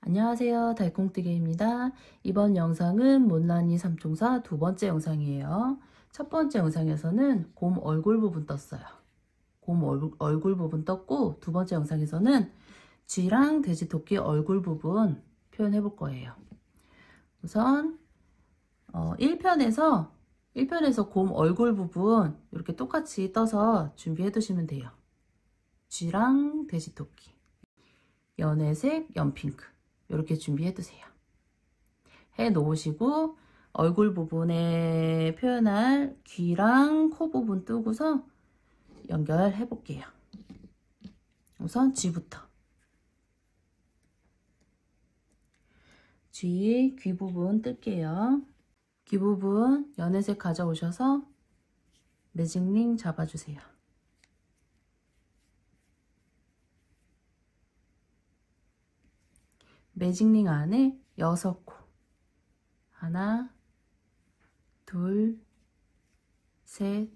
안녕하세요, 달콩뜨개입니다. 이번 영상은 못난이 삼총사 두 번째 영상이에요. 첫 번째 영상에서는 곰 얼굴 부분 떴어요. 곰 얼굴 부분 떴고, 두 번째 영상에서는 쥐랑 돼지 토끼 얼굴 부분 표현해 볼 거예요. 우선 1편에서 곰 얼굴 부분 이렇게 똑같이 떠서 준비해 두시면 돼요. 쥐랑 돼지 토끼, 연회색, 연핑크 이렇게 준비해 두세요. 해 놓으시고 얼굴 부분에 표현할 귀랑 코 부분 뜨고서 연결해 볼게요. 우선 쥐부터. 쥐 귀 부분 뜰게요. 귀 부분 연회색 가져오셔서 매직링 잡아주세요. 매직링 안에 6코, 하나, 둘, 셋,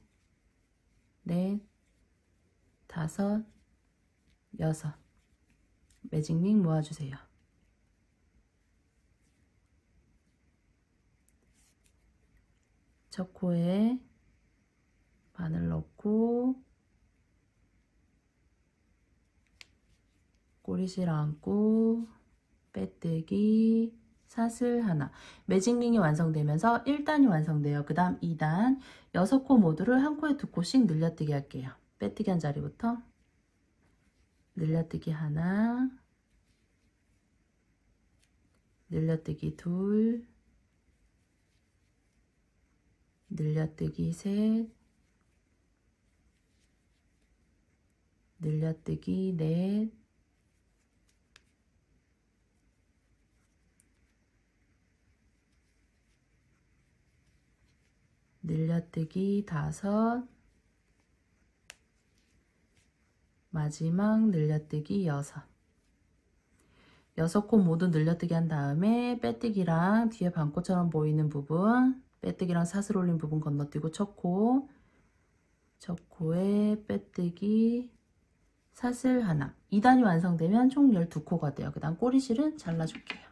넷, 다섯, 여섯. 매직링 모아주세요. 첫 코에 바늘 넣고 꼬리실 안고 빼뜨기, 사슬 하나. 매직링이 완성되면서 1단이 완성돼요. 그 다음 2단 6코 모두를 한 코에 2코씩 늘려뜨기 할게요. 빼뜨기 한 자리부터 늘려뜨기 하나, 늘려뜨기 둘, 늘려뜨기 셋, 늘려뜨기 넷, 늘려뜨기 5, 마지막 늘려뜨기 6. 6코 모두 늘려뜨기 한 다음에 빼뜨기랑 뒤에 반코처럼 보이는 부분, 빼뜨기랑 사슬 올린 부분 건너뛰고 첫 코에 빼뜨기, 사슬 하나. 2단이 완성되면 총 12코가 돼요. 그 다음 꼬리실은 잘라줄게요.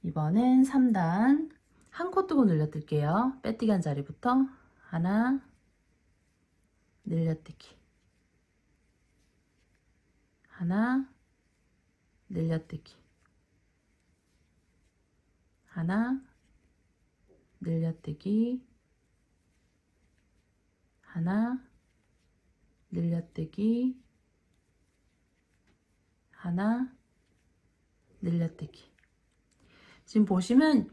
이번엔 3단 한 코 뜨고 늘려뜰게요. 빼뜨기 한 자리부터 하나, 늘려뜨기 하나, 늘려뜨기 하나, 늘려뜨기 하나, 늘려뜨기 하나, 늘려뜨기. 지금 보시면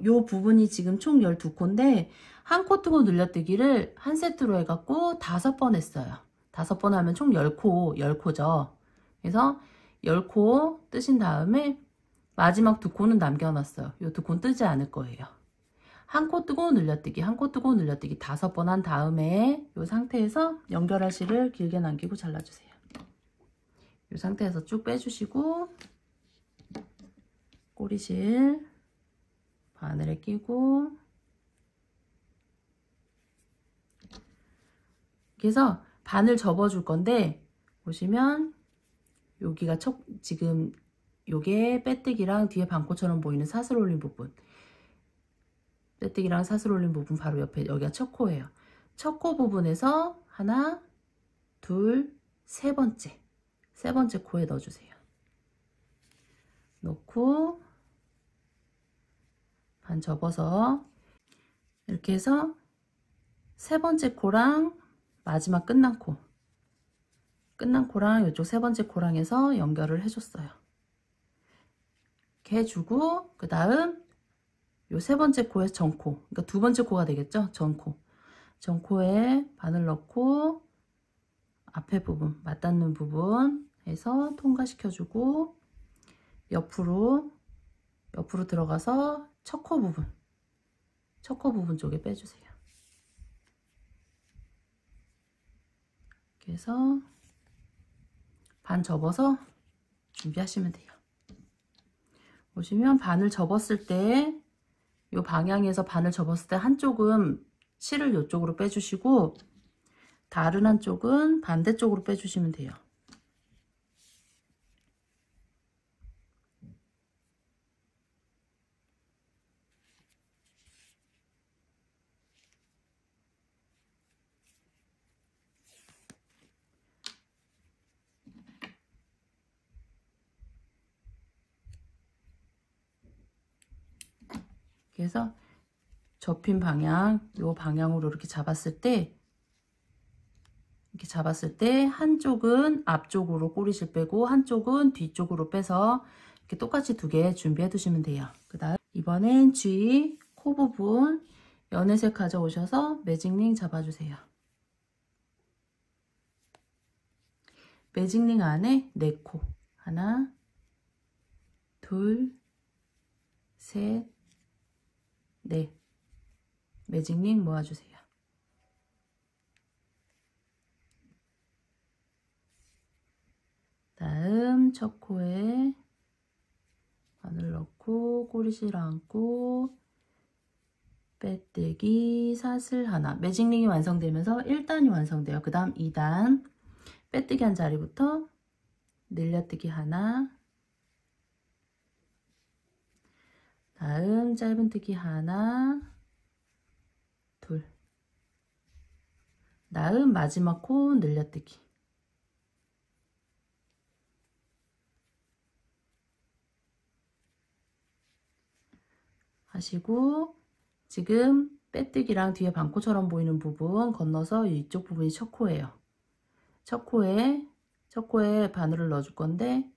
요 부분이 지금 총 12코인데 한 코 뜨고 늘려뜨기를 한 세트로 해갖고 5번 했어요. 5번 하면 총 10코죠. 그래서 10코 뜨신 다음에 마지막 2코는 남겨놨어요. 요 2코는 뜨지 않을 거예요. 한 코 뜨고 늘려뜨기, 한 코 뜨고 늘려뜨기 5번 한 다음에 이 상태에서 연결할 실을 길게 남기고 잘라주세요. 이 상태에서 쭉 빼주시고 꼬리실 바늘에 끼고 그래서 바늘 접어줄 건데 보시면 여기가 지금 요게 빼뜨기랑 뒤에 반코처럼 보이는 사슬 올린 부분, 빼뜨기랑 사슬 올린 부분 바로 옆에 여기가 첫 코예요. 첫 코 부분에서 하나, 둘, 세 번째 코에 넣어주세요. 넣고 반 접어서 이렇게 해서 세 번째 코랑 마지막 끝난 코랑 이쪽 세 번째 코랑 해서 연결을 해줬어요. 이렇게 해주고 그 다음 요 세 번째 코에서 전코, 그러니까 두 번째 코가 되겠죠? 전코에 바늘 넣고 앞에 부분, 맞닿는 부분 해서 통과시켜주고 옆으로 들어가서 첫 코 부분 쪽에 빼주세요. 이렇게 해서 반 접어서 준비하시면 돼요. 보시면 바늘 접었을 때 이 방향에서 바늘 접었을 때 한쪽은 실을 이쪽으로 빼주시고 다른 한쪽은 반대쪽으로 빼주시면 돼요. 그래서 접힌 방향, 요 방향으로 이렇게 잡았을 때 한쪽은 앞쪽으로 꼬리실 빼고 한쪽은 뒤쪽으로 빼서 이렇게 똑같이 2개 준비해 두시면 돼요. 그 다음 이번엔 G 코 부분 연회색 가져오셔서 매직링 잡아주세요. 매직링 안에 4코 하나 둘 셋 넷 매직링 모아주세요. 다음 첫 코에 바늘 넣고 꼬리실 안고 빼뜨기 사슬 하나 매직링이 완성되면서 1단이 완성돼요. 그 다음 2단 빼뜨기 한 자리부터 늘려뜨기 하나 다음 짧은뜨기 하나 둘 다음 마지막 코 늘려뜨기 하시고 지금 빼뜨기랑 뒤에 반코처럼 보이는 부분 건너서 이쪽 부분이 첫 코예요. 첫 코에 바늘을 넣어줄 건데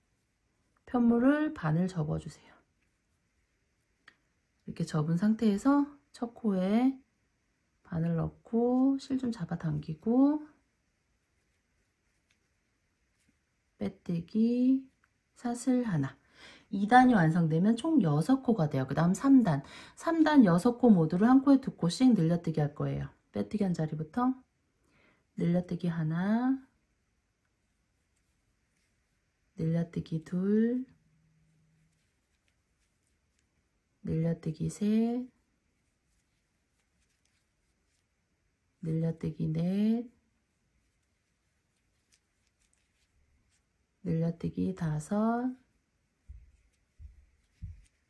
편물을 반을 접어주세요. 이렇게 접은 상태에서 첫 코에 바늘 넣고 실 좀 잡아당기고 빼뜨기 사슬 하나 2단이 완성되면 총 6코가 돼요. 그 다음 3단 6코 모두를 한 코에 2코씩 늘려뜨기 할 거예요. 빼뜨기 한 자리부터 늘려뜨기 하나 늘려뜨기 둘 늘려뜨기 셋 늘려뜨기 넷 늘려뜨기 다섯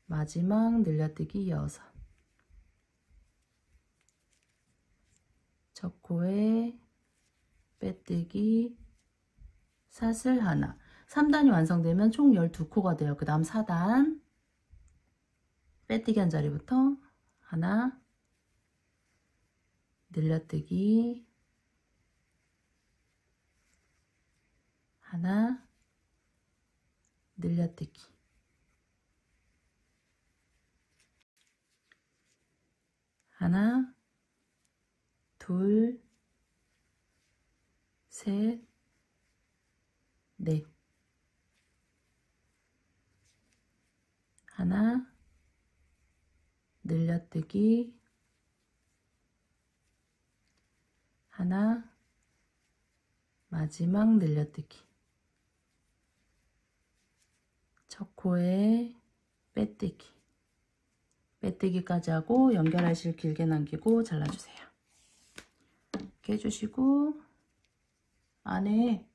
마지막 늘려뜨기 6 첫 코에 빼뜨기 사슬 하나 3단이 완성되면 총 12코가 돼요. 그 다음 4단 빼뜨기 한 자리부터 하나 늘려뜨기 하나 늘려뜨기 하나 둘 셋 넷 하나 늘려뜨기 하나 마지막 늘려뜨기 첫 코에 빼뜨기까지 하고 연결할 실 길게 남기고 잘라주세요. 이렇게 해주시고 안에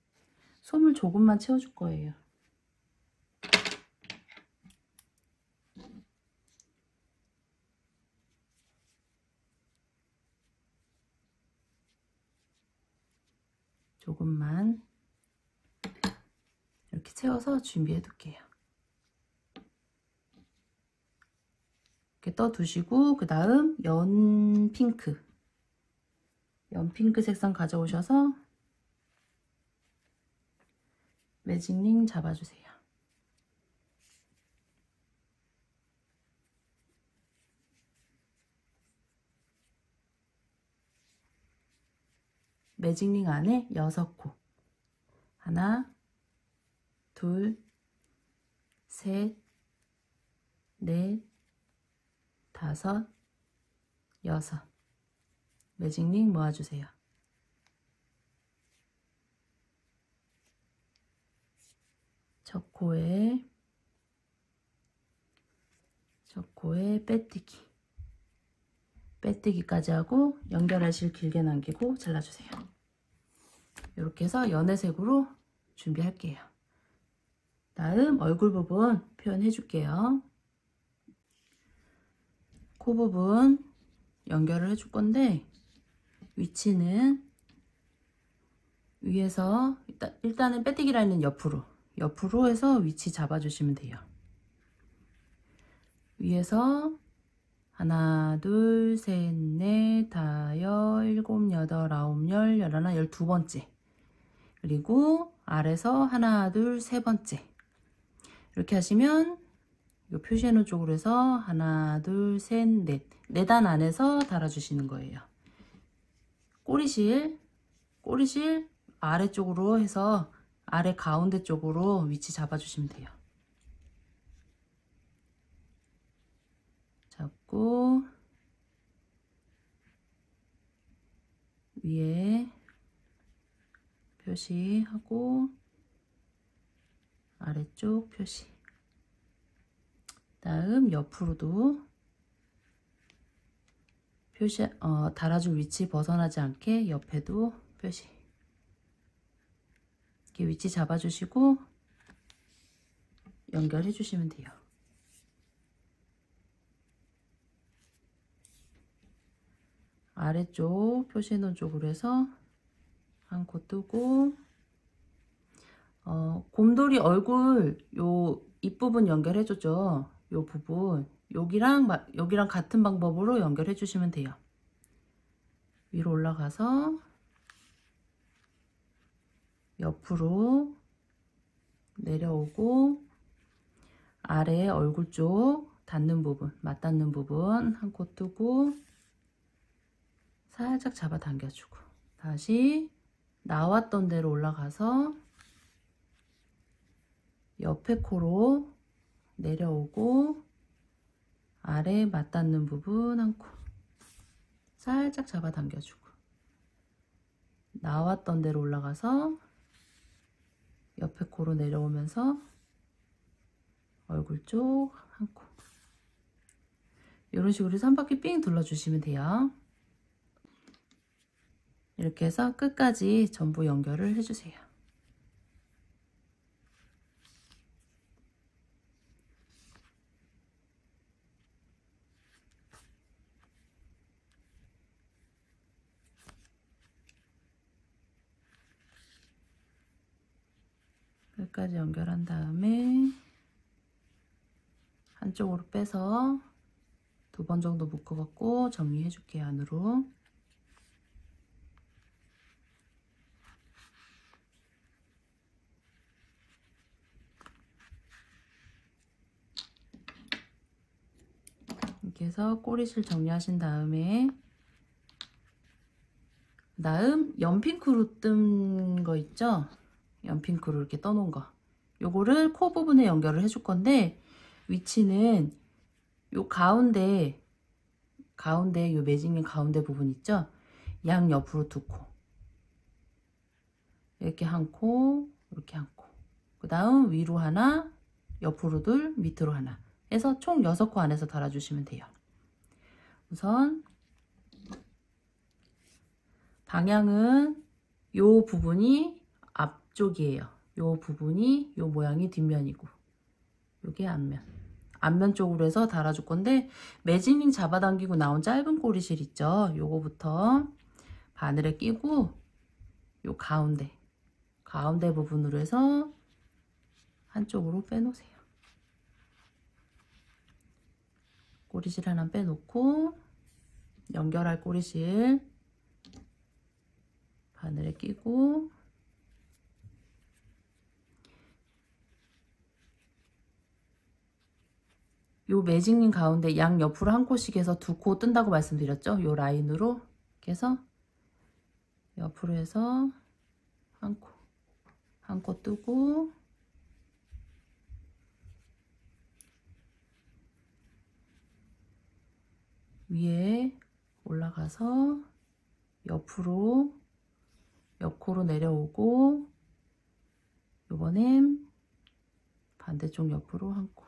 솜을 조금만 채워줄 거예요. 조금만 이렇게 채워서 준비해 둘게요. 이렇게 떠 두시고 그 다음 연 핑크 색상 가져오셔서 매직링 잡아주세요. 매직링 안에 6코 하나 둘 셋 넷 다섯 여섯 매직링 모아주세요. 첫 코에 빼뜨기까지 하고 연결할 실 길게 남기고 잘라주세요. 이렇게 해서 연해색으로 준비할게요. 다음 얼굴 부분 표현해 줄게요. 코 부분 연결을 해줄 건데 위치는 위에서 일단은 빼뜨기 라인은 옆으로 해서 위치 잡아주시면 돼요. 위에서 하나, 둘, 셋, 넷, 다섯, 일곱, 여덟, 아홉, 열, 열하나, 12번째. 그리고 아래서 하나, 둘, 세 번째. 이렇게 하시면 이 표시해 놓은 쪽으로 해서 하나, 둘, 셋, 넷. 4단 안에서 달아주시는 거예요. 꼬리실 아래쪽으로 해서 아래 가운데 쪽으로 위치 잡아주시면 돼요. 잡고 위에 표시하고 아래쪽 표시. 다음 옆으로도 표시 달아줄 위치 벗어나지 않게 옆에도 표시. 이렇게 위치 잡아주시고 연결해 주시면 돼요. 아래쪽 표시해 놓은 쪽으로 해서 한 코 뜨고 곰돌이 얼굴 요 입부분 연결해 줬죠. 요 부분 여기랑 같은 방법으로 연결해 주시면 돼요. 위로 올라가서 옆으로 내려오고 아래 얼굴 쪽 닿는 부분, 맞닿는 부분 한 코 뜨고 살짝 잡아 당겨주고 다시 나왔던 대로 올라가서 옆에 코로 내려오고 아래 맞닿는 부분 한 코 살짝 잡아 당겨주고 나왔던 대로 올라가서 옆에 코로 내려오면서 얼굴 쪽 한 코 이런 식으로 3바퀴 삥 둘러주시면 돼요. 이렇게 해서 끝까지 전부 연결을 해주세요. 끝까지 연결한 다음에 한쪽으로 빼서 2번 정도 묶어갖고 정리해 줄게요. 안으로. 이렇게 해서 꼬리실 정리하신 다음에 다음 연핑크로 뜬 거 있죠? 연핑크로 이렇게 떠놓은 거 요거를 코 부분에 연결을 해줄 건데 위치는 요 가운데 요 매직링 가운데 부분 있죠? 양 옆으로 2코 이렇게 한 코 이렇게 한 코 그 다음 위로 하나 옆으로 2 밑으로 하나 해서 총 6코 안에서 달아주시면 돼요. 우선 방향은 요 부분이 앞쪽이에요. 요 부분이 요 모양이 뒷면이고 요게 앞면 쪽으로 해서 달아줄 건데 매직링 잡아당기고 나온 짧은 꼬리실 있죠? 요거부터 바늘에 끼고 요 가운데 부분으로 해서 한쪽으로 빼놓으세요. 꼬리실 하나 빼놓고 연결할 꼬리실 바늘에 끼고 요 매직링 가운데 양 옆으로 한 코씩 해서 2코 뜬다고 말씀드렸죠? 요 라인으로 이렇게 해서 옆으로 해서 한 코 뜨고 위에 올라가서 옆으로 옆코로 내려오고 요번엔 반대쪽 옆으로 한 코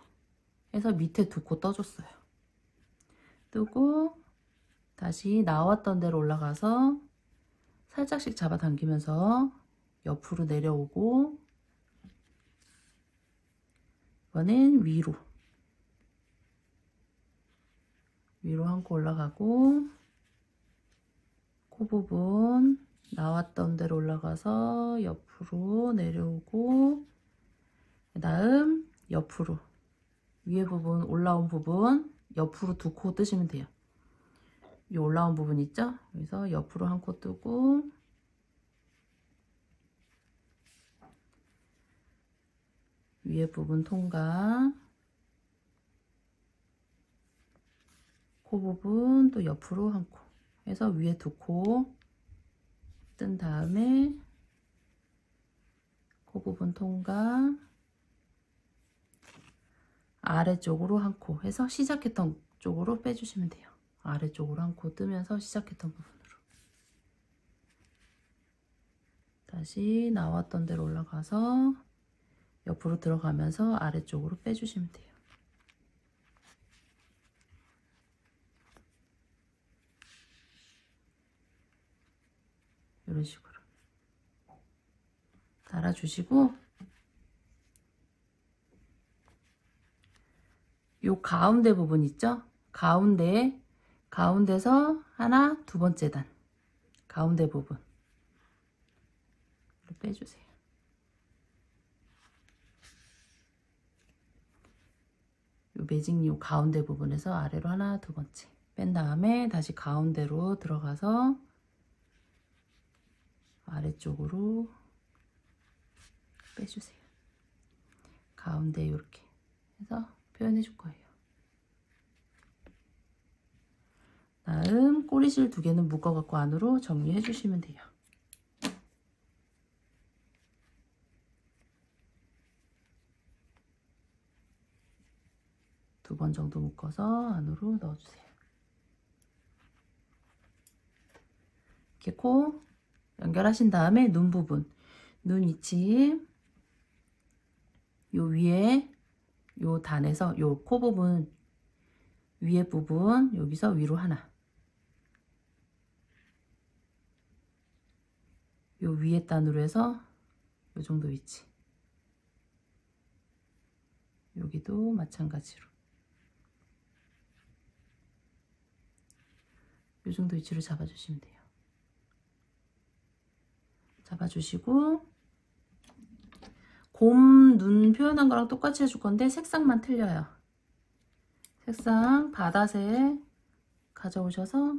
해서 밑에 2코 떠줬어요. 뜨고 다시 나왔던 대로 올라가서 살짝씩 잡아당기면서 옆으로 내려오고 이번엔 위로 한 코 올라가고 코 부분 나왔던 대로 올라가서 옆으로 내려오고 그 다음 옆으로 위에 부분 올라온 부분 옆으로 두 코 뜨시면 돼요. 이 올라온 부분 있죠? 여기서 옆으로 한 코 뜨고 위에 부분 통과 코 부분 또 옆으로 한 코 해서 위에 두 코 뜬 다음에 코 부분 통과 아래쪽으로 한 코 해서 시작했던 쪽으로 빼주시면 돼요. 아래쪽으로 한 코 뜨면서 시작했던 부분으로 다시 나왔던 대로 올라가서 옆으로 들어가면서 아래쪽으로 빼주시면 돼요. 이런 식으로 달아주시고 요 가운데 부분 있죠? 가운데서 하나, 두 번째 단 가운데 부분 빼주세요. 요 매직 요 가운데 부분에서 아래로 하나, 두 번째 뺀 다음에 다시 가운데로 들어가서 아래쪽으로 빼주세요. 가운데 이렇게 해서 표현해 줄 거예요. 다음 꼬리실 두 개는 묶어 갖고 안으로 정리해 주시면 돼요. 두 번 정도 묶어서 안으로 넣어주세요. 이렇게 코 연결하신 다음에 눈 부분, 눈 위치 요 위에 요 단에서 요 코 부분 위에 부분 여기서 위로 하나 요 위에 단으로 해서 요 정도 위치 여기도 마찬가지로 요 정도 위치로 잡아주시면 돼요. 잡아주시고 곰 눈 표현한 거랑 똑같이 해줄 건데 색상만 틀려요. 색상 바다색 가져오셔서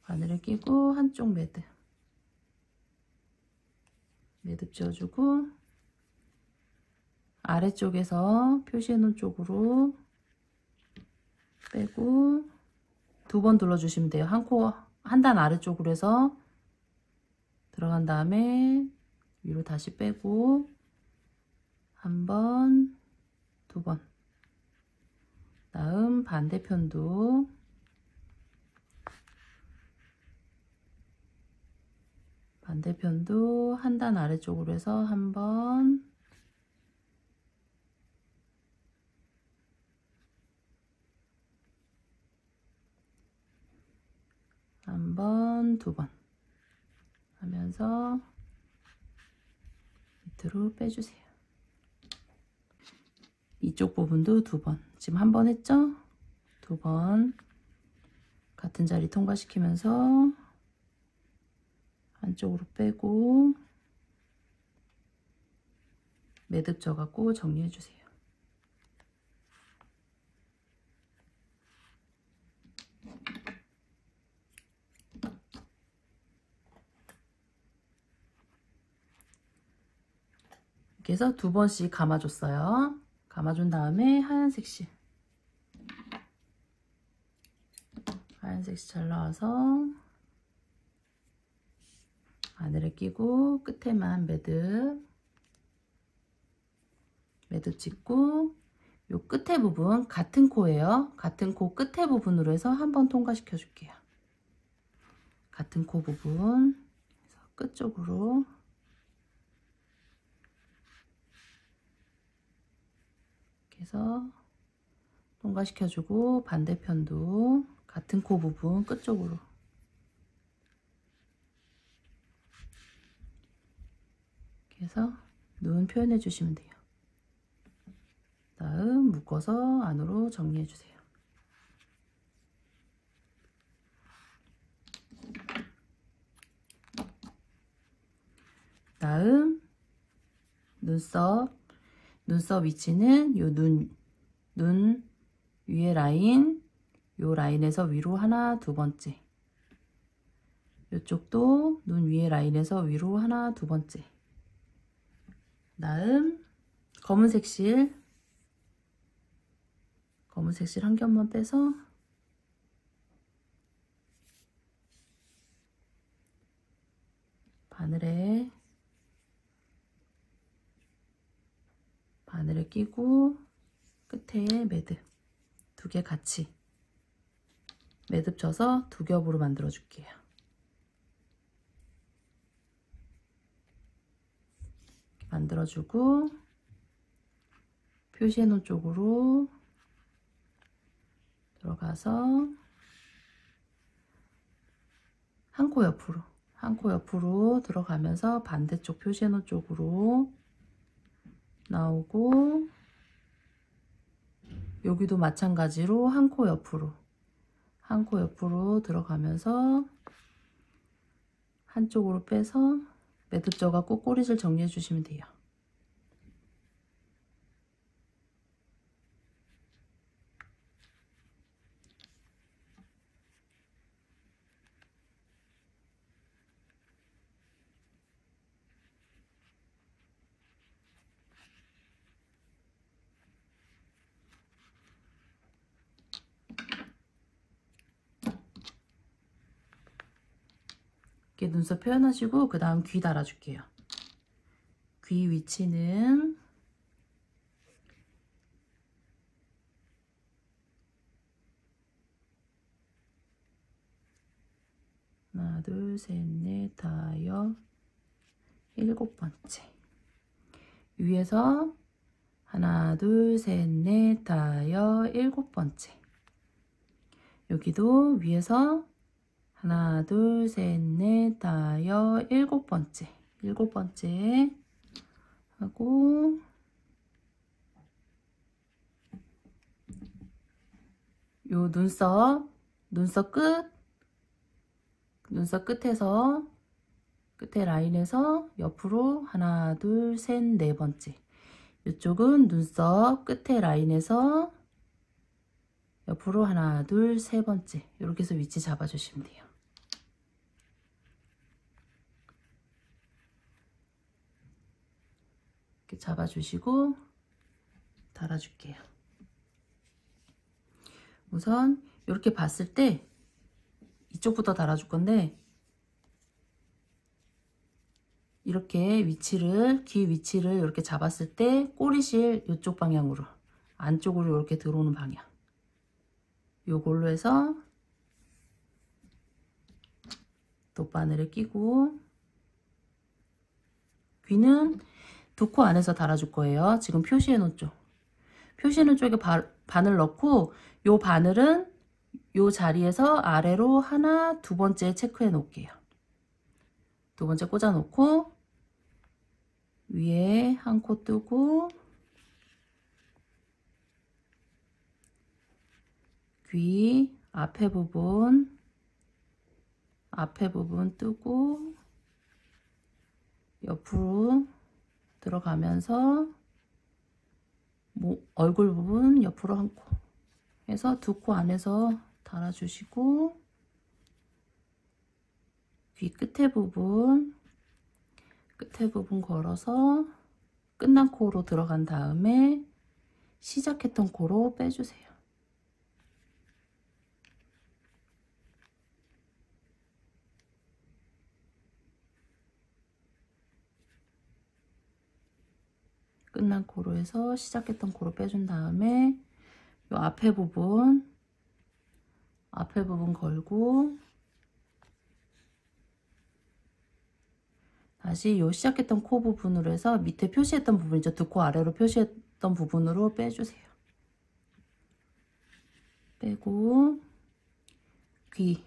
바늘에 끼고 한쪽 매듭 지어주고 아래쪽에서 표시해 놓은 쪽으로 빼고 두 번 둘러주시면 돼요. 한 단 아래쪽으로 해서 들어간 다음에 위로 다시 빼고 한 번, 두 번. 다음 반대편도 한 단 아래쪽으로 해서 한 번, 두 번 하면서 밑으로 빼주세요. 이쪽 부분도 두 번, 지금 한 번 했죠? 두 번 같은 자리 통과시키면서 한쪽으로 빼고 매듭 져갖고 정리해 주세요. 이렇게 해서 두 번씩 감아줬어요. 감아준 다음에 하얀색 실 잘 나와서 바늘에 끼고 끝에만 매듭 짓고 요 끝에 부분 같은 코예요. 같은 코 끝에 부분으로 해서 한번 통과시켜 줄게요. 같은 코 부분 끝쪽으로 이렇게 해서 통과시켜주고 반대편도 같은 코 부분 끝쪽으로 이렇게 해서 눈 표현해 주시면 돼요. 다음 묶어서 안으로 정리해 주세요. 다음 눈썹 위치는 요 눈 위에 라인, 요 라인에서 위로 하나, 두 번째. 요쪽도 눈 위에 라인에서 위로 하나, 두 번째. 다음 검은색 실 한 겹만 빼서 바늘에 끼고 끝에 매듭 두 개 같이 매듭 쳐서 두 겹으로 만들어 줄게요. 만들어 주고 표시해 놓은 쪽으로 들어가서 한 코 옆으로 들어가면서 반대쪽 표시해 놓은 쪽으로 나오고, 여기도 마찬가지로 한 코 옆으로 들어가면서 한쪽으로 빼서 매듭 져갖고 꼬리줄 정리해 주시면 돼요. 이렇게 눈썹 표현하시고 그 다음 귀 달아줄게요. 귀 위치는 하나, 둘, 셋, 넷, 다섯, 일곱 번째. 위에서 하나, 둘, 셋, 넷, 다섯, 일곱 번째. 여기도 위에서 하나, 둘, 셋, 넷, 다섯, 일곱 번째. 하고, 요 눈썹 끝에서 끝에 라인에서 옆으로 하나, 둘, 셋, 네 번째. 이쪽은 눈썹 끝에 라인에서 옆으로 하나, 둘, 세 번째. 이렇게 해서 위치 잡아주시면 돼요. 이렇게 잡아주시고 달아줄게요. 우선 이렇게 봤을 때 이쪽부터 달아줄 건데, 이렇게 귀 위치를 이렇게 잡았을 때 꼬리실 이쪽 방향으로 안쪽으로 이렇게 들어오는 방향, 요걸로 해서 돗바늘에 끼고, 귀는 두 코 안에서 달아줄 거예요. 지금 표시해 놓은 쪽에 바늘 넣고, 요 바늘은 요 자리에서 아래로 하나, 두 번째 체크해 놓을게요. 두 번째 꽂아 놓고 위에 한 코 뜨고, 귀 앞에 부분 뜨고 옆으로 들어가면서 얼굴 부분 옆으로 한 코 해서 두 코 안에서 달아주시고, 귀 끝에 부분 걸어서 끝난 코로 들어간 다음에 시작했던 코로 빼주세요. 끝난 코로 해서 시작했던 코로 빼준 다음에 요 앞에 부분 걸고, 다시 요 시작했던 코 부분으로 해서 밑에 표시했던 부분이죠. 두 코 아래로 표시했던 부분으로 빼주세요. 빼고 귀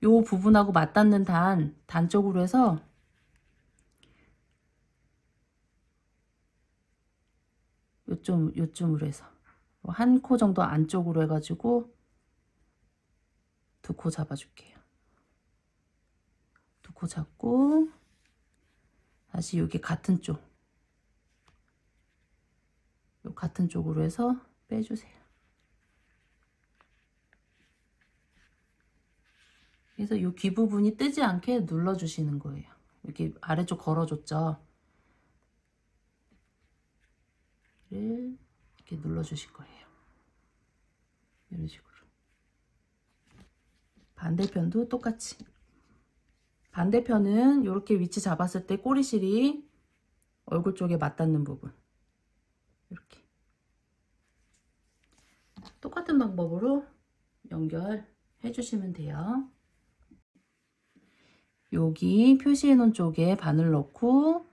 요 부분하고 맞닿는 단 쪽으로 해서 요쯤으로 해서 한 코 정도 안쪽으로 해가지고 2코 잡아줄게요. 2코 잡고 다시 여기 같은 쪽, 요 같은 쪽으로 해서 빼주세요. 그래서 요 귀 부분이 뜨지 않게 눌러주시는 거예요. 이렇게 아래쪽 걸어줬죠. 이렇게 눌러주실 거예요. 이런 식으로. 반대편도 똑같이. 반대편은 이렇게 위치 잡았을 때 꼬리실이 얼굴 쪽에 맞닿는 부분. 이렇게. 똑같은 방법으로 연결해 주시면 돼요. 여기 표시해 놓은 쪽에 바늘 넣고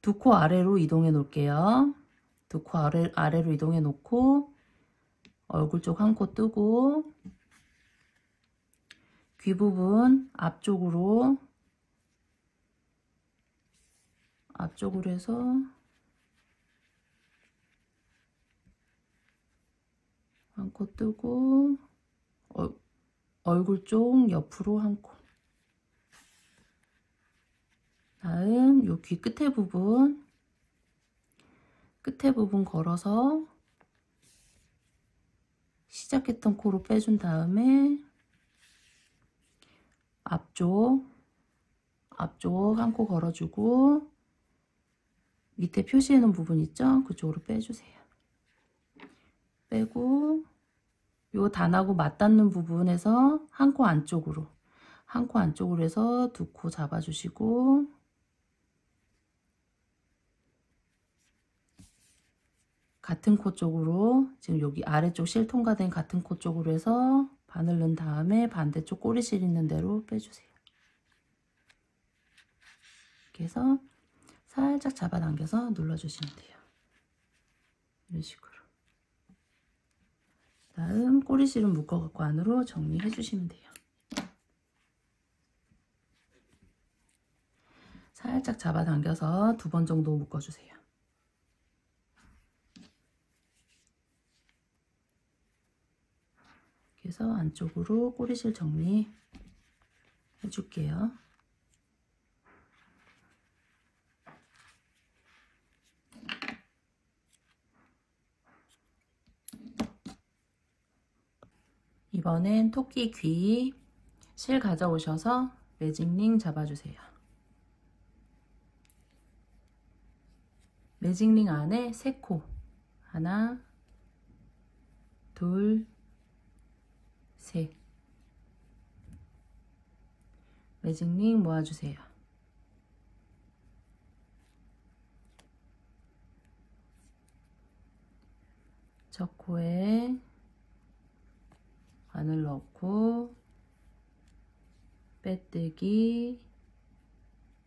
2코 아래로 이동해 놓을게요. 2코 아래로 이동해 놓고 얼굴 쪽 한 코 뜨고 귀 부분 앞쪽으로 해서 한 코 뜨고 얼굴 쪽 옆으로 한 코. 다음 요 귀 끝에 부분 걸어서 시작했던 코로 빼준 다음에 앞쪽 한 코 걸어주고 밑에 표시해 놓은 부분 있죠? 그쪽으로 빼주세요. 빼고 요 단하고 맞닿는 부분에서 한 코 안쪽으로 해서 2코 잡아주시고 같은 코 쪽으로 지금 여기 아래쪽 실 통과된 같은 코 쪽으로 해서 바늘 넣은 다음에 반대쪽 꼬리실 있는 대로 빼주세요. 이렇게 해서 살짝 잡아당겨서 눌러주시면 돼요. 이런 식으로. 다음 꼬리실은 묶어갖고 안으로 정리해 주시면 돼요. 살짝 잡아당겨서 2번 정도 묶어주세요. 그래서 안쪽으로 꼬리실 정리 해줄게요. 이번엔 토끼 귀 실 가져오셔서 매직링 잡아주세요. 매직링 안에 3코 하나 둘 셋 매직링 모아주세요. 첫 코에 바늘 넣고 빼뜨기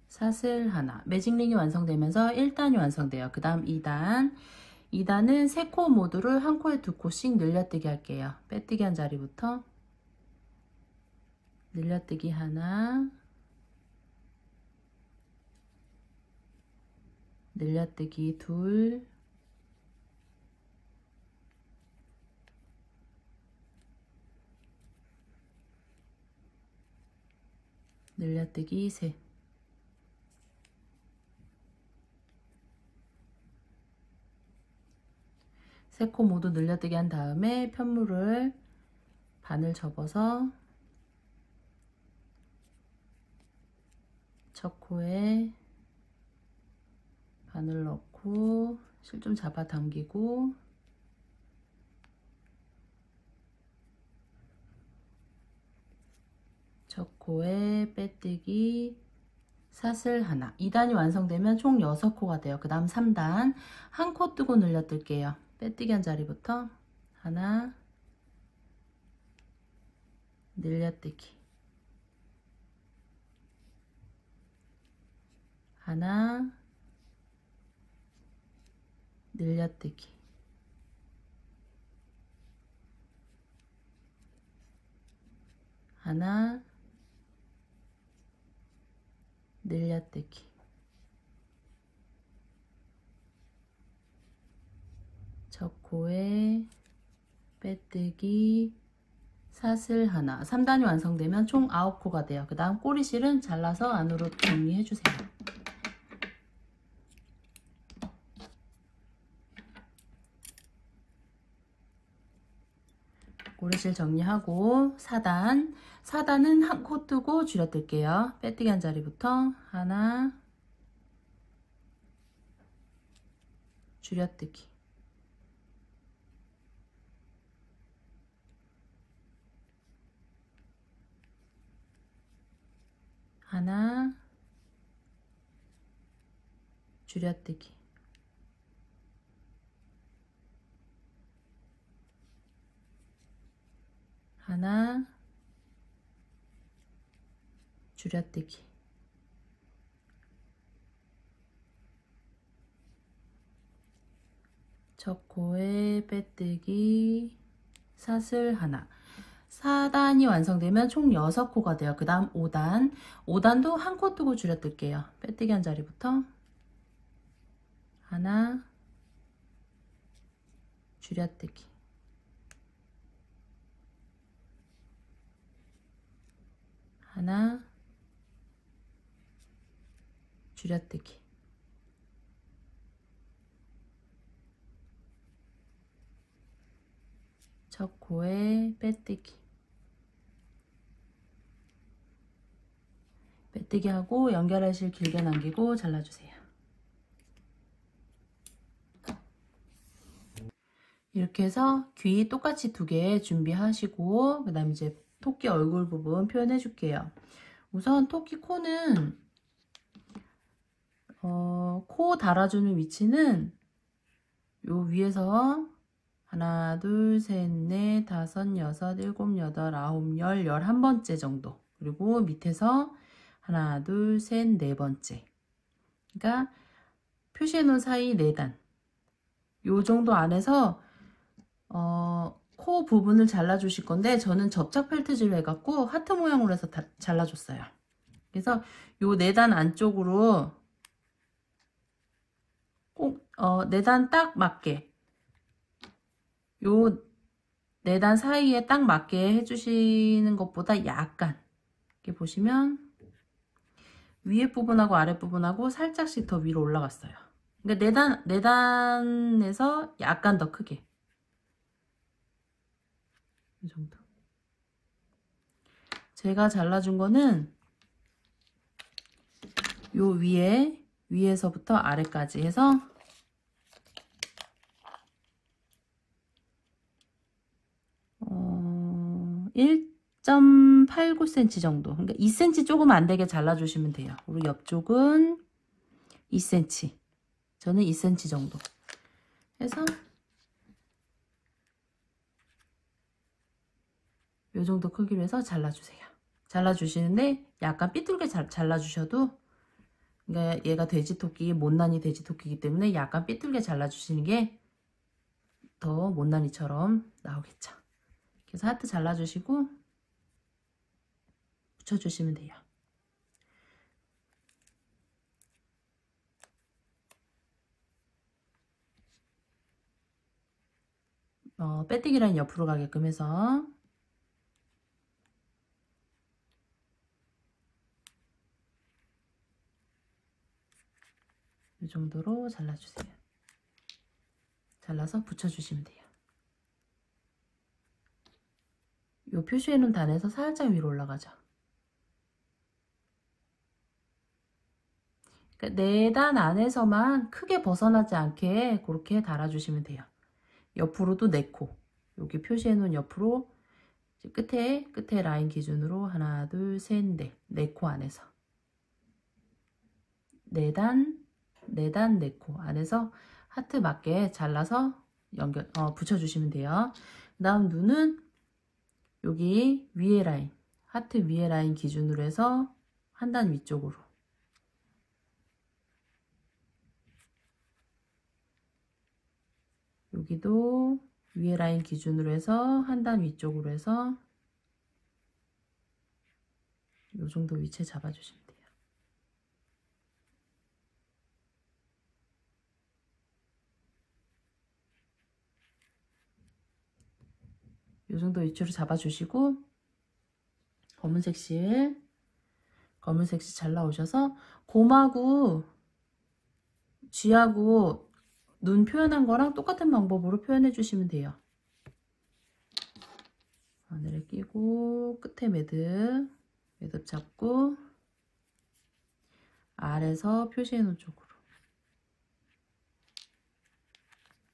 사슬 하나. 매직링이 완성되면서 1단이 완성돼요. 그 다음 2단 2단은 3코 모두를 한 코에 2코씩 늘려뜨기 할게요. 빼뜨기 한 자리부터 늘려뜨기 하나, 늘려뜨기 둘, 늘려뜨기 셋. 세 코 모두 늘려뜨기 한 다음에 편물을 반을 접어서 첫 코에 바늘 넣고 실 좀 잡아당기고 첫 코에 빼뜨기 사슬 하나. 2단이 완성되면 총 6코가 돼요. 그 다음 3단 한 코 뜨고 늘려뜰게요. 빼뜨기 한 자리부터 하나, 늘려뜨기 하나, 늘려뜨기 하나, 늘려뜨기, 적코에 빼뜨기, 사슬 하나. 3단이 완성되면 총 9코가 돼요. 그 다음 꼬리실은 잘라서 안으로 정리해주세요. 꼬리실 정리하고 4단. 4단은 한 코 뜨고 줄여뜰게요. 빼뜨기 한 자리부터 하나, 줄여뜨기, 하나, 줄여뜨기, 하나, 줄여뜨기, 적코에 빼뜨기, 사슬 하나. 4단이 완성되면 총 6코가 돼요. 그 다음 5단. 5단도 한 코 뜨고 줄여뜰게요. 빼뜨기 한 자리부터 하나, 줄여뜨기, 하나, 줄여뜨기, 적코에 빼뜨기, 빼뜨기 하고 연결하실 길게 남기고 잘라주세요. 이렇게 해서 귀 똑같이 2개 준비하시고 그 다음 이제 토끼 얼굴 부분 표현해 줄게요. 우선 토끼 코는 코 달아주는 위치는 요 위에서 하나, 둘, 셋, 넷, 다섯, 여섯, 일곱, 여덟, 아홉, 열, 11번째 정도. 그리고 밑에서 하나, 둘, 셋, 4번째. 그러니까 표시해 놓은 사이 4단. 요 정도 안에서 코 부분을 잘라주실 건데 저는 접착 펠트질로 해갖고 하트 모양으로 해서 다 잘라줬어요. 그래서 요 4단 안쪽으로 꼭 4단 딱 맞게 요 4단 사이에 딱 맞게 해주시는 것보다 약간 이렇게 보시면 위에 부분하고 아랫 부분하고 살짝씩 더 위로 올라갔어요. 그러니까 4단에서 약간 더 크게 이 정도. 제가 잘라준 거는 요 위에서부터 아래까지 해서 1.89cm 정도. 그러니까 2cm 조금 안 되게 잘라주시면 돼요. 그리고 옆쪽은 2cm. 저는 2cm 정도 해서 요 정도 크기로 해서 잘라주세요. 잘라주시는데 약간 삐뚤게 잘라주셔도, 그러니까 얘가 돼지토끼, 못난이 돼지토끼이기 때문에 약간 삐뚤게 잘라주시는 게 더 못난이처럼 나오겠죠. 그래서 하트 잘라주시고 붙여주시면 돼요. 빼뜨기 라인 옆으로 가게끔 해서 이 정도로 잘라주세요. 잘라서 붙여주시면 돼요. 요 표시해놓은 단에서 살짝 위로 올라가죠. 그러니까 4단 안에서만 크게 벗어나지 않게 그렇게 달아주시면 돼요. 옆으로도 4코. 여기 표시해놓은 옆으로 끝에 라인 기준으로 하나, 둘, 셋, 넷. 4코 안에서. 4단, 4코 안에서 하트 맞게 잘라서 붙여주시면 돼요. 그 다음 눈은 여기 위에 라인, 하트 위에 라인 기준으로 해서 한 단 위쪽으로. 여기도 위에 라인 기준으로 해서 한 단 위쪽으로 해서 요 정도 위치에 잡아주시면 돼요. 요 정도 위치로 잡아주시고 검은색 실 잘 나오셔서 곰하고 쥐하고 눈 표현한 거랑 똑같은 방법으로 표현해 주시면 돼요. 바늘을 끼고 끝에 매듭 잡고 아래서 표시해 놓은 쪽으로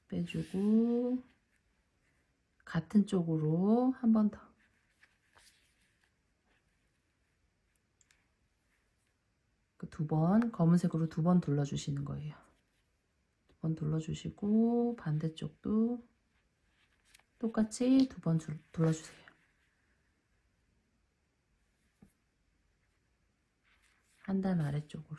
빼주고 같은 쪽으로 한 번 더 두 번 검은색으로 두 번 둘러주시는 거예요. 두 번 둘러주시고 반대쪽도 똑같이 두 번 둘러주세요. 한 단 아래쪽으로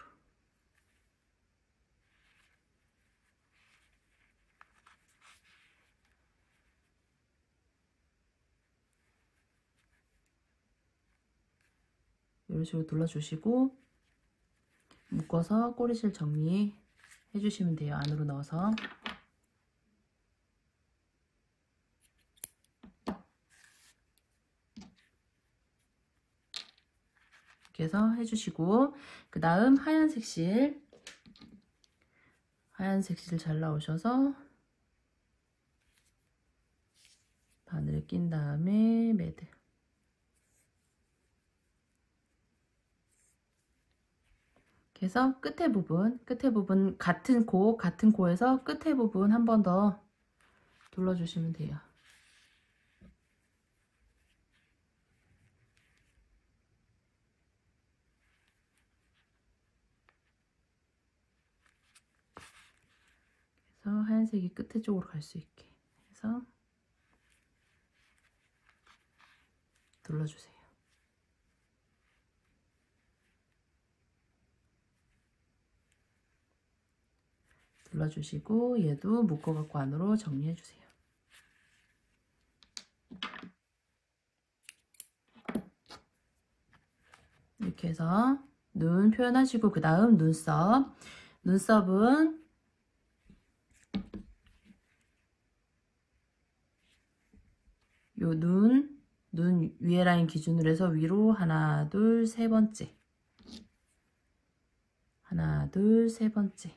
이런 식으로 둘러주시고 묶어서 꼬리실 정리해 주시면 돼요. 안으로 넣어서 이렇게 해서 해주시고 그 다음 하얀색 실 잘 나오셔서 바늘을 낀 다음에 매듭 이렇게 해서 끝에 부분 같은 코에서 끝에 부분 한 번 더 둘러주시면 돼요. 그래서 하얀색이 끝에 쪽으로 갈 수 있게 해서 둘러주세요. 둘러주시고 얘도 묶어갖고 안으로 정리해주세요. 이렇게 해서 눈 표현하시고 그 다음 눈썹은 요 눈 위에 라인 기준으로 해서 위로 하나 둘 세 번째 하나 둘 세 번째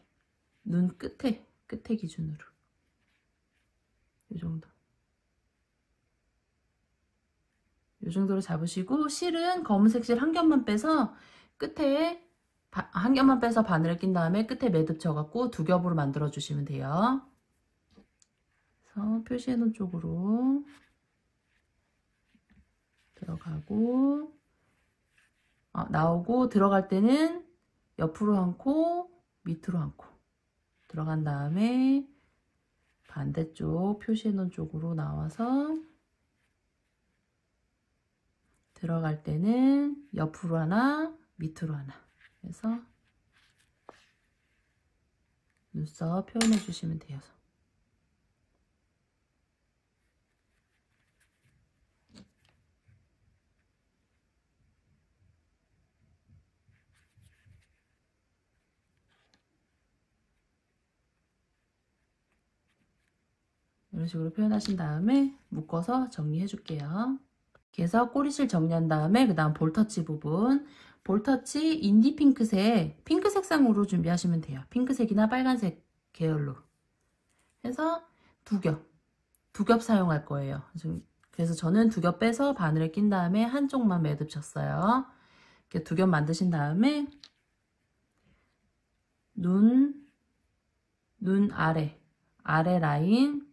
눈 끝에 기준으로 요 정도로 잡으시고 실은 검은색 실 한 겹만 빼서 끝에 한 겹만 빼서 바늘을 낀 다음에 끝에 매듭 쳐갖고 두 겹으로 만들어 주시면 돼요. 그래서 표시해 놓은 쪽으로 들어가고 나오고 들어갈 때는 옆으로 한 코 밑으로 한 코 들어간 다음에 반대쪽 표시해 놓은 쪽으로 나와서 들어갈 때는 옆으로 하나 밑으로 하나 해서 눈썹 표현해 주시면 돼요. 이런 식으로 표현하신 다음에 묶어서 정리해 줄게요. 이렇게 해서 꼬리실 정리한 다음에 그 다음 볼터치 부분 볼터치 인디 핑크색 핑크 색상으로 준비하시면 돼요. 핑크색이나 빨간색 계열로 해서 두 겹 사용할 거예요. 그래서 저는 두 겹 빼서 바늘을 낀 다음에 한쪽만 매듭 쳤어요. 이렇게 두 겹 만드신 다음에 눈 아래 라인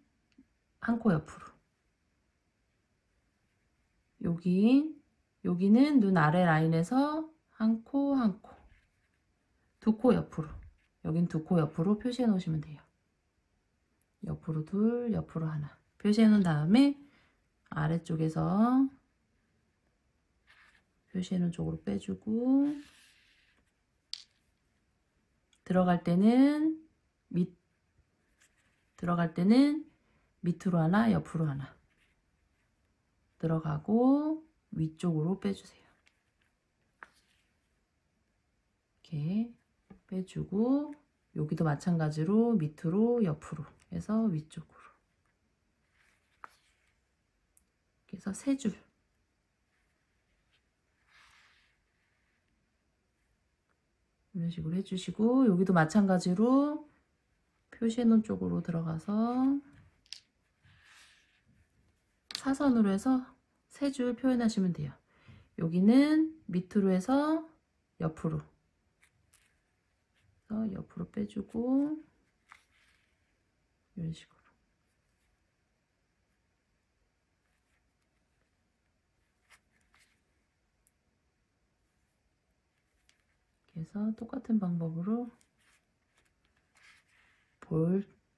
한 코 옆으로 여기는 눈 아래 라인에서 한 코 두 코 옆으로 여긴 두 코 옆으로 표시해 놓으시면 돼요. 옆으로 둘 옆으로 하나 표시해 놓은 다음에 아래쪽에서 표시해 놓은 쪽으로 빼주고 들어갈 때는 밑으로 하나 옆으로 하나 들어가고 위쪽으로 빼주세요. 이렇게 빼주고 여기도 마찬가지로 밑으로 옆으로 해서 위쪽으로 그래서 3줄 이런 식으로 해주시고 여기도 마찬가지로 표시해 놓은 쪽으로 들어가서 사선으로 해서 3줄 표현하시면 돼요. 여기는 밑으로 해서 옆으로 빼주고 이런 식으로 그래서 똑같은 방법으로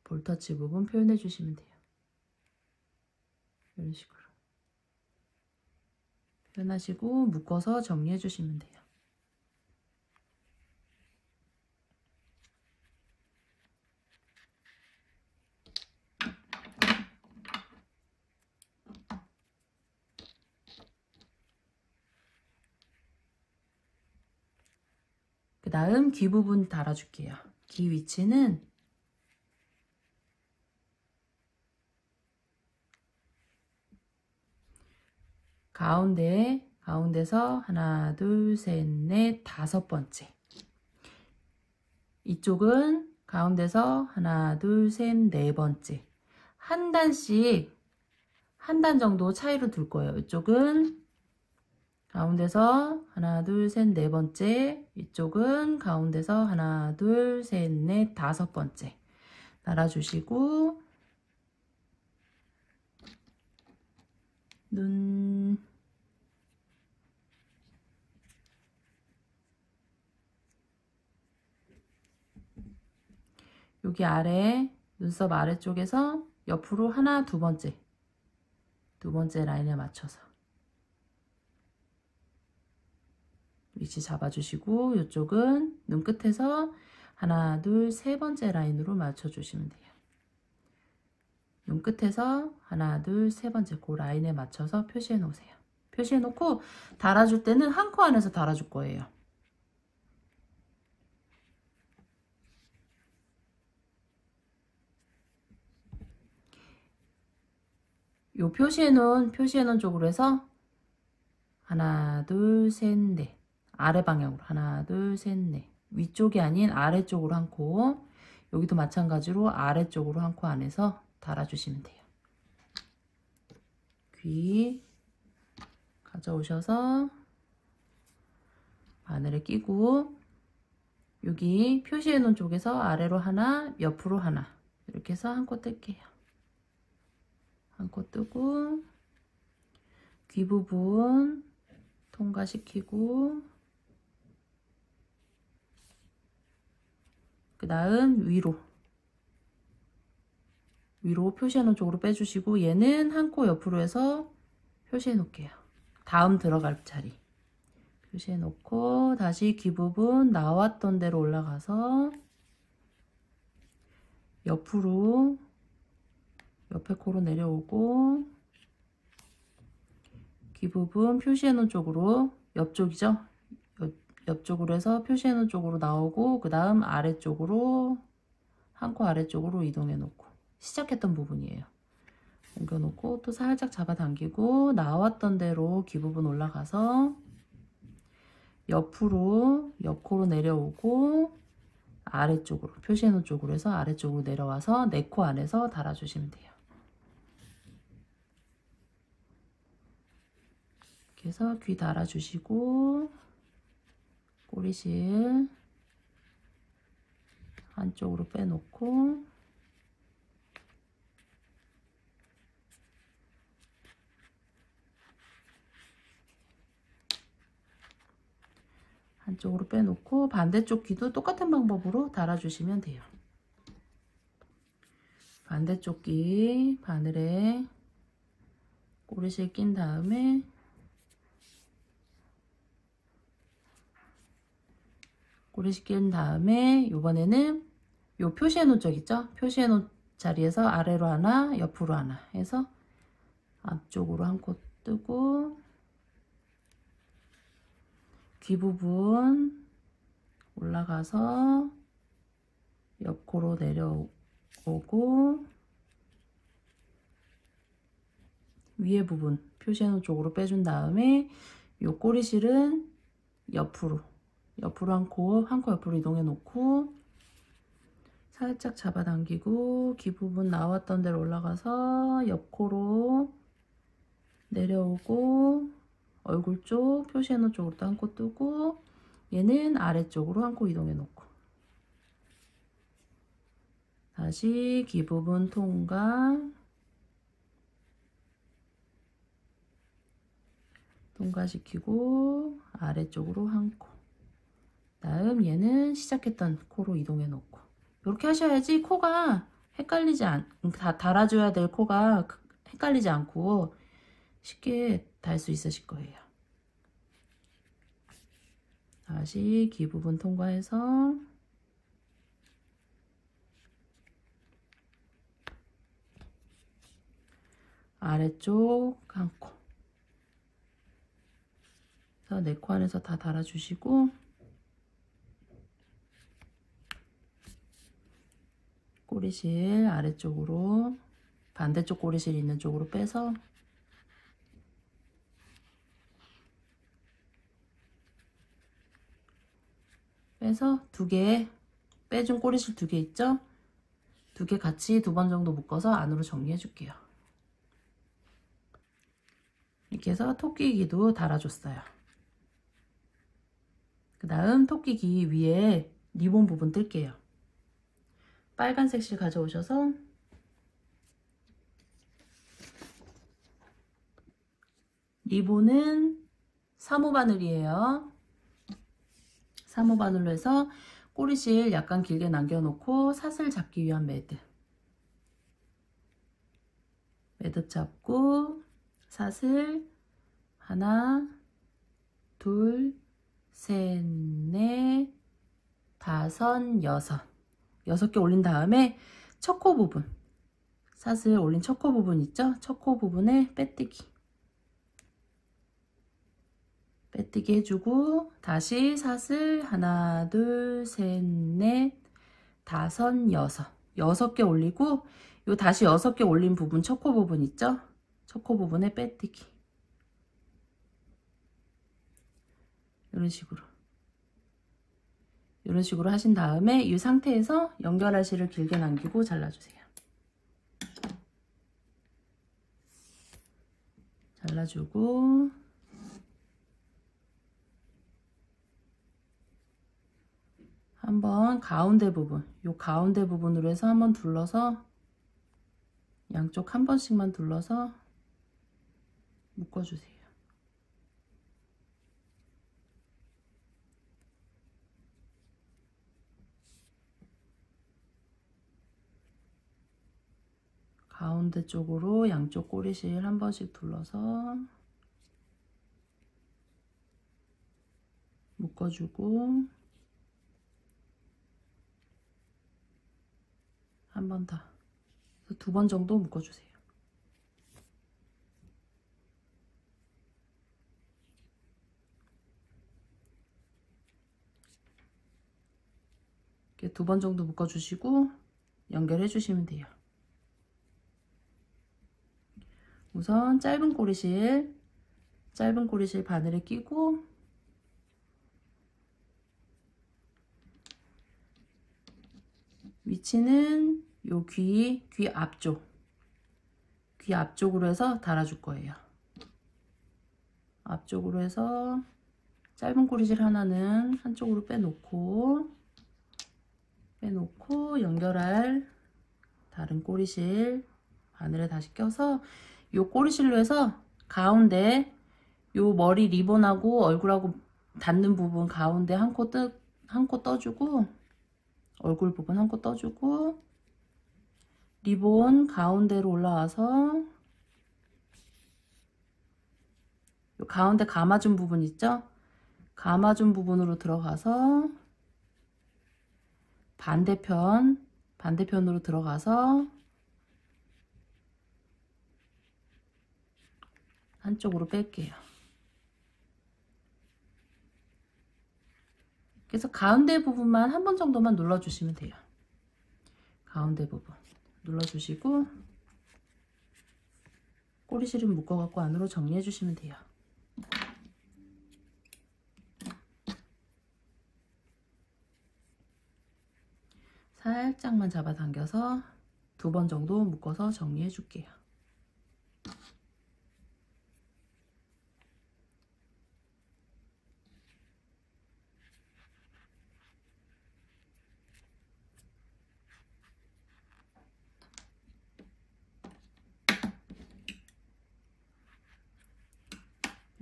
볼터치 부분 표현해 주시면 돼요. 이런 식으로 표현하시고 묶어서 정리해 주시면 돼요. 그 다음 귀 부분 달아줄게요. 귀 위치는 가운데서 하나, 둘, 셋, 넷, 5번째. 이쪽은 가운데서 하나, 둘, 셋, 4번째. 한 단씩 한 단 정도 차이로 둘 거예요. 이쪽은 가운데서 하나, 둘, 셋, 4번째. 이쪽은 가운데서 하나, 둘, 셋, 넷, 5번째. 달아주시고 눈 여기 아래 눈썹 아래쪽에서 옆으로 하나, 2번째 라인에 맞춰서 위치 잡아주시고 이쪽은 눈끝에서 하나, 둘, 3번째 라인으로 맞춰주시면 돼요. 눈끝에서 하나, 둘, 3번째 그 라인에 맞춰서 표시해 놓으세요. 표시해 놓고 달아줄 때는 한 코 안에서 달아줄 거예요. 요 표시해 놓은 쪽으로 해서 하나, 둘, 셋, 넷 아래 방향으로 하나, 둘, 셋, 넷 위쪽이 아닌 아래쪽으로 한 코 여기도 마찬가지로 아래쪽으로 한 코 안에서 달아주시면 돼요. 귀 가져오셔서 바늘에 끼고 여기 표시해 놓은 쪽에서 아래로 하나, 옆으로 하나 이렇게 해서 한 코 뜰게요. 한 코 뜨고 귀 부분 통과시키고 그 다음 위로 표시해 놓은 쪽으로 빼주시고 얘는 한 코 옆으로 해서 표시해 놓을게요. 다음 들어갈 자리 표시해 놓고 다시 귀 부분 나왔던 대로 올라가서 옆으로 옆에 코로 내려오고 귀 부분 표시해 놓은 쪽으로 옆쪽이죠. 옆쪽으로 해서 표시해 놓은 쪽으로 나오고 그 다음 아래쪽으로 한 코 아래쪽으로 이동해 놓고 시작했던 부분이에요. 옮겨 놓고 또 살짝 잡아당기고 나왔던 대로 귀 부분 올라가서 옆으로 옆코로 내려오고 아래쪽으로 표시해 놓은 쪽으로 해서 아래쪽으로 내려와서 내 코 안에서 달아주시면 돼요. 이렇게 해서 귀 달아주시고 꼬리실 한쪽으로 빼놓고 한쪽으로 빼놓고 반대쪽 귀도 똑같은 방법으로 달아주시면 돼요. 반대쪽 귀 바늘에 꼬리실 낀 다음에 꼬리실 낀 다음에 이번에는 요 표시해 놓은 쪽 있죠? 표시해 놓은 자리에서 아래로 하나 옆으로 하나 해서 앞쪽으로 한 코 뜨고 귀 부분 올라가서 옆코로 내려오고 위에 부분 표시해놓은 쪽으로 빼준 다음에 이 꼬리실은 옆으로 한 코 옆으로 이동해 놓고 살짝 잡아당기고 귀 부분 나왔던 데로 올라가서 옆코로 내려오고 얼굴 쪽 표시해놓은 쪽으로 또 한 코 뜨고 얘는 아래쪽으로 한 코 이동해 놓고 다시 귀 부분 통과시키고 아래쪽으로 한 코. 다음 얘는 시작했던 코로 이동해 놓고. 이렇게 하셔야지 코가 달아줘야 될 코가 헷갈리지 않고 쉽게 달 수 있으실 거예요. 다시 귀 부분 통과해서 아래쪽 한 코. 그래서 네 코 안에서 다 달아주시고 꼬리실 아래쪽으로 반대쪽 꼬리실 있는 쪽으로 빼서 두 개 빼준 꼬리실 2개 있죠? 2개 같이 2번 정도 묶어서 안으로 정리해 줄게요. 이렇게 해서 토끼귀도 달아줬어요. 그 다음 토끼귀 위에 리본 부분 뜰게요. 빨간색 실 가져오셔서 리본은 3호 바늘이에요. 3호 바늘로 해서 꼬리실 약간 길게 남겨놓고 사슬 잡기 위한 매듭 잡고 사슬 하나 둘 셋 넷 다섯 여섯 개 올린 다음에 첫 코 부분 사슬 올린 첫 코 부분 있죠? 첫 코 부분에 빼뜨기 해주고 다시 사슬 하나 둘 셋 넷 다섯 여섯 개 올리고 요 다시 6개 올린 부분 첫 코 부분 있죠? 첫 코 부분에 빼뜨기 이런 식으로 하신 다음에 이 상태에서 연결할 실을 길게 남기고 잘라주세요. 잘라주고 한번 가운데 부분 요 가운데 부분으로 해서 한번 둘러서 양쪽 한 번씩만 둘러서 묶어주세요. 가운데 쪽으로 양쪽 꼬리실 한 번씩 둘러서 묶어주고 한 번 더 2번 정도 묶어주세요. 이렇게 2번 정도 묶어주시고 연결해 주시면 돼요. 우선 짧은 꼬리실 바늘에 끼고 위치는 요 귀 앞쪽으로 해서 달아줄 거예요. 앞쪽으로 해서 짧은 꼬리실 하나는 한쪽으로 빼놓고 연결할 다른 꼬리실 바늘에 다시 껴서 요 꼬리실로 해서 가운데 요 머리 리본하고 얼굴하고 닿는 부분 가운데 한 코 떠주고 얼굴 부분 한 코 떠주고 리본 가운데로 올라와서 요 가운데 감아준 부분 있죠? 감아준 부분으로 들어가서 반대편으로 들어가서 한쪽으로 뺄게요. 그래서 가운데 부분만 한 번 정도만 눌러주시면 돼요. 가운데 부분 눌러주시고 꼬리실을 묶어갖고 안으로 정리해주시면 돼요. 살짝만 잡아당겨서 2번 정도 묶어서 정리해 줄게요.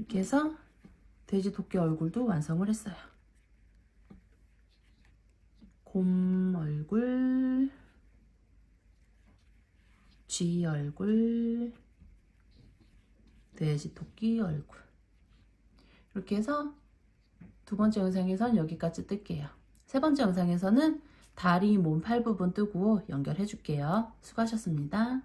이렇게 해서 돼지 토끼 얼굴도 완성을 했어요. 곰 얼굴, 쥐 얼굴, 돼지 토끼 얼굴. 이렇게 해서 2번째 영상에선 여기까지 뜰게요. 3번째 영상에서는 다리, 몸, 팔 부분 뜨고 연결해 줄게요. 수고하셨습니다.